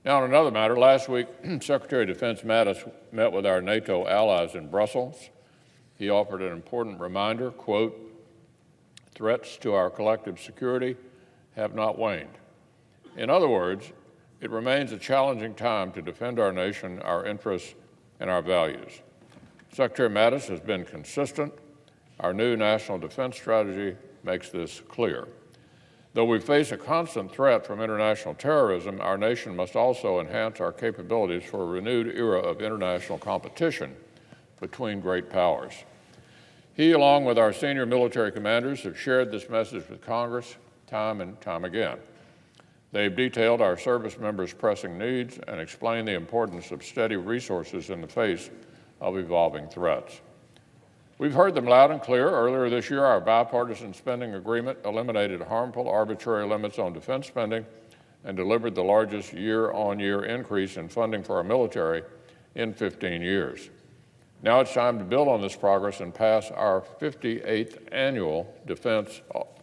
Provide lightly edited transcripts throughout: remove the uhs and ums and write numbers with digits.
Now, on another matter, last week, Secretary of Defense Mattis met with our NATO allies in Brussels. He offered an important reminder, quote, "Threats to our collective security have not waned." In other words, it remains a challenging time to defend our nation, our interests, and our values. Secretary Mattis has been consistent. Our new national defense strategy makes this clear. Though we face a constant threat from international terrorism, our nation must also enhance our capabilities for a renewed era of international competition between great powers. He, along with our senior military commanders, have shared this message with Congress time and time again. They've detailed our service members' pressing needs and explained the importance of steady resources in the face of evolving threats. We've heard them loud and clear. Earlier this year, our bipartisan spending agreement eliminated harmful, arbitrary limits on defense spending and delivered the largest year-on-year increase in funding for our military in 15 years. Now it's time to build on this progress and pass our 58th annual Defense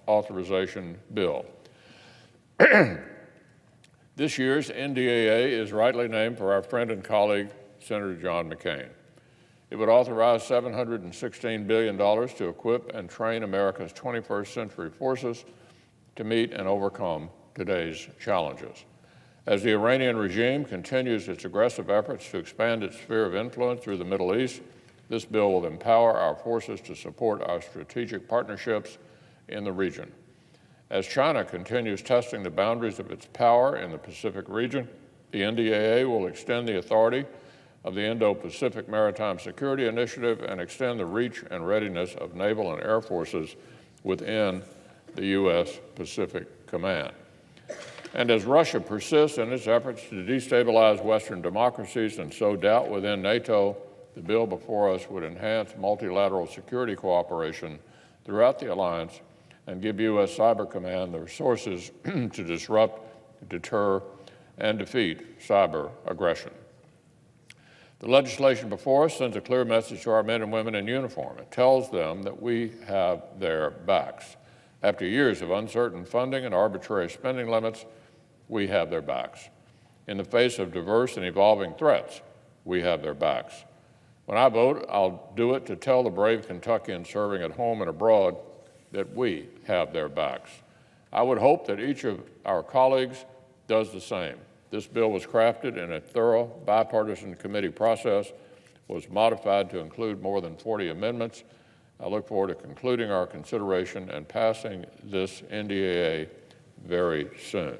Authorization Bill. This year's NDAA is rightly named for our friend and colleague, Senator John McCain. It would authorize $716 billion to equip and train America's 21st century forces to meet and overcome today's challenges. As the Iranian regime continues its aggressive efforts to expand its sphere of influence through the Middle East, this bill will empower our forces to support our strategic partnerships in the region. As China continues testing the boundaries of its power in the Pacific region, the NDAA will extend the authority of the Indo-Pacific Maritime Security Initiative and extend the reach and readiness of naval and air forces within the U.S. Pacific Command. And as Russia persists in its efforts to destabilize Western democracies and sow doubt within NATO, the bill before us would enhance multilateral security cooperation throughout the alliance and give U.S. Cyber Command the resources to disrupt, deter, and defeat cyber aggression. The legislation before us sends a clear message to our men and women in uniform. It tells them that we have their backs. After years of uncertain funding and arbitrary spending limits, we have their backs. In the face of diverse and evolving threats, we have their backs. When I vote, I'll do it to tell the brave Kentuckians serving at home and abroad that we have their backs. I would hope that each of our colleagues does the same. This bill was crafted in a thorough bipartisan committee process, was modified to include more than 40 amendments. I look forward to concluding our consideration and passing this NDAA very soon.